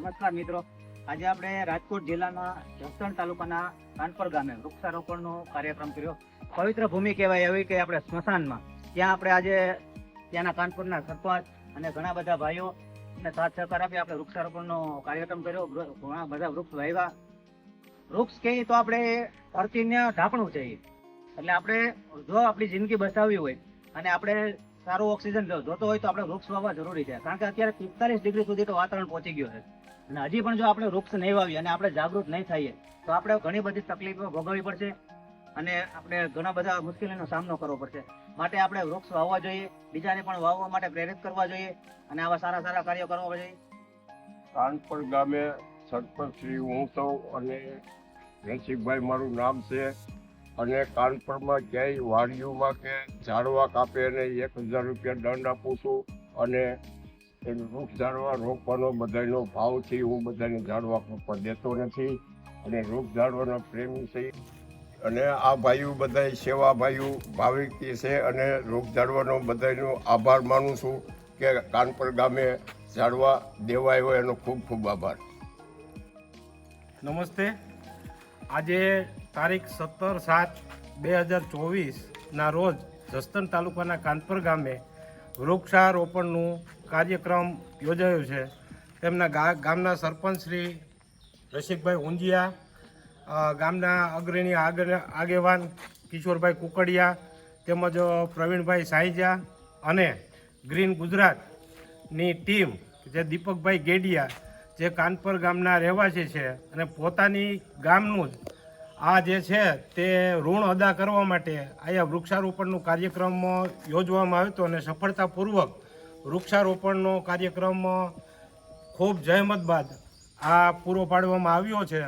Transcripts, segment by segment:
નમસ્કાર મિત્રો, આજે આપણે રાજકોટ જિલ્લાના જસદણ તાલુકાના કાનપર ગામે વૃક્ષારોપણનો કાર્યક્રમ કર્યો. પવિત્ર ભૂમિ કહેવાય એવી કે આપણે સ્મશાનમાં, ત્યાં આપણે આજે ત્યાંના કાનપુરના સરપંચ અને ઘણા બધા ભાઈઓ અને સાથ સહકાર આપી આપણે વૃક્ષારોપણનો કાર્યક્રમ કર્યો. ઘણા બધા વૃક્ષ વાવ્યા. વૃક્ષ કહીએ તો આપણે ધરતીને ઢાંકણું છે, એટલે આપણે જો આપણી જિંદગી બચાવવી હોય અને આપણે સારું ઓક્સિજન જોતો હોય તો આપણે વૃક્ષ વાવવા જરૂરી છે. કારણ કે અત્યારે 45 ડિગ્રી સુધી તો વાતાવરણ પહોંચી ગયું છે અને હજી પણ જો આપણે વૃક્ષ નહીં વાવીએ અને આપણે જાગૃત નહીં થઈએ તો આપણે ઘણી બધી તકલીફો ભોગવવી પડશે અને આપણે ઘણા બધા મુશ્કેલીનો સામનો કરવો પડશે. માટે આપણે વૃક્ષ વાવવા જોઈએ, બીજાને પણ વાવવા માટે પ્રેરિત કરવા જોઈએ અને આવા સારા સારા કાર્યો કરવા જોઈએ. કાનપર ગામે સરપંચ શ્રી હું તો અને રસિકભાઈ મારું નામ છે. અને કાનપરમાં ક્યાંય વાડીઓમાં કે ઝાડવા કાપે એને 1000 રૂપિયા દંડ આપું છું. અને એ વૃક્ષ ઝાડવા રોપવાનો બધાનો ભાવ છે, હું બધાને ઝાડવા કાપવા દેતો નથી અને વૃક્ષ ઝાડવાનો પ્રેમી છે. અને આ ભાઈઓ બધા સેવા ભાઈઓ ભાવિકી છે અને વૃક્ષ ઝાડવાનો બધાનો આભાર માનું છું કે કાનપર ગામે ઝાડવા દેવાય હોય એનો ખૂબ ખૂબ આભાર. નમસ્તે. આજે તારીખ 17/7/2024ના રોજ જસદણ તાલુકાના કાનપર ગામે વૃક્ષારોપણનું કાર્યક્રમ યોજાયો છે. તેમના ગામના સરપંચ શ્રી રસિકભાઈ ઊંજિયા, ગામના અગ્રણી આગેવાન કિશોરભાઈ કુકડિયા તેમજ પ્રવીણભાઈ સાઈજા અને ગ્રીન ગુજરાતની ટીમ જે દીપકભાઈ ગેડિયા જે કાનપર ગામના રહેવાસી છે અને પોતાની ગામનું જ આ જે છે તે ઋણ અદા કરવા માટે અહીંયા વૃક્ષારોપણનો કાર્યક્રમ યોજવામાં આવ્યો હતો અને સફળતાપૂર્વક વૃક્ષારોપણનો કાર્યક્રમ ખૂબ જહેમત બાદ આ પૂરો પાડવામાં આવ્યો છે.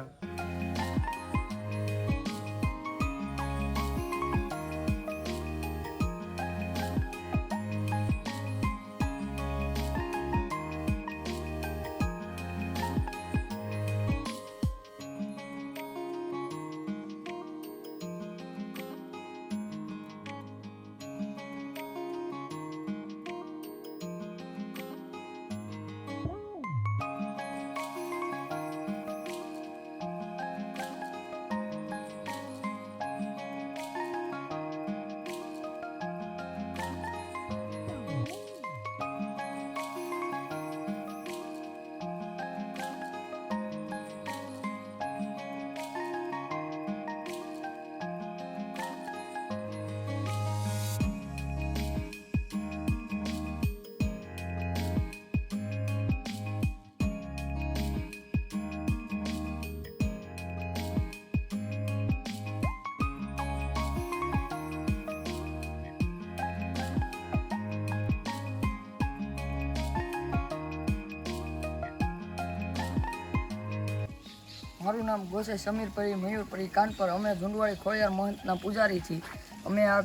મારું નામ ગોસે સમીરપરી મયુરપરી કાનપર. અમે ઝુંડવાડી ખોડિયાર મહંતના પૂજારી છીએ. અમે આ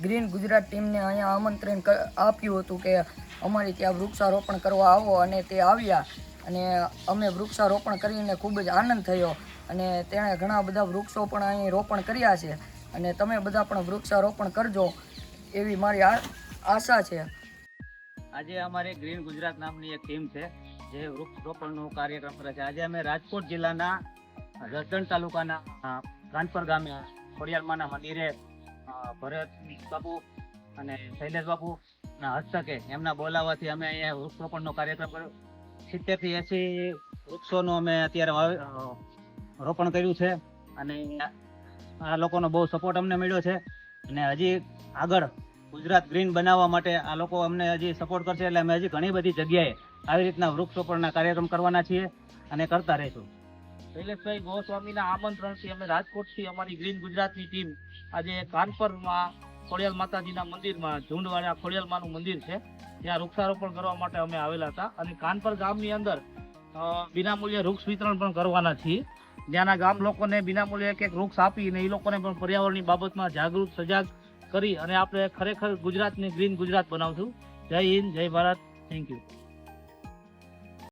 ગ્રીન ગુજરાત ટીમને અહીંયા આમંત્રણ આપ્યું હતું કે અમારી ત્યાં વૃક્ષારોપણ કરવા આવો અને તે આવ્યા અને અમે વૃક્ષારોપણ કરીને ખૂબ જ આનંદ થયો અને તેણે ઘણા બધા વૃક્ષો પણ અહીં રોપણ કર્યા છે અને તમે બધા પણ વૃક્ષારોપણ કરજો એવી મારી આશા છે. આજે અમારી ગ્રીન ગુજરાત નામની એક ટીમ છે જે વૃક્ષ રોપણનો કાર્યક્રમ કરે છે. આજે અમે રાજકોટ જિલ્લાના જસદણ તાલુકાના કાનપર ગામે ખોડિયારમાંના મંદિરે ભરત બાપુ અને શૈલેષ બાપુના હસ્તકે એમના બોલાવવાથી અમે અહીંયા વૃક્ષ રોપણનો કાર્યક્રમ કર્યો. 70 થી 80 વૃક્ષોનું અમે અત્યારે રોપણ કર્યું છે અને આ લોકોનો બહુ સપોર્ટ અમને મળ્યો છે અને હજી આગળ ગુજરાત ગ્રીન બનાવવા માટે આ લોકો અમને હજી સપોર્ટ કરશે એટલે અમે હજી ઘણી બધી જગ્યાએ આવી રીતના વૃક્ષરોપણના કાર્યક્રમ કરવાના છીએ અને કરતા રહીશું. શૈલેષભાઈ ગોસ્વામીના આમંત્રણથી અમે રાજકોટથી અમારી ગ્રીન ગુજરાતની ટીમ આજે કાનપરમાં ખોડિયાર માતાજીના મંદિરમાં, ઝુંડવાડા ખોડિયારમાંનું મંદિર છે, ત્યાં વૃક્ષારોપણ કરવા માટે અમે આવેલા હતા અને કાનપર ગામની અંદર વિનામૂલ્યે વૃક્ષ વિતરણ પણ કરવાના છીએ. ત્યાંના ગામ લોકોને વિનામૂલ્યે એક વૃક્ષ આપીને એ લોકોને પણ પર્યાવરણની બાબતમાં જાગૃત સજાગ કરી અને આપણે ખરેખર ગુજરાતને ગ્રીન ગુજરાત બનાવશું. જય હિન્દ, જય ભારત. Thank you.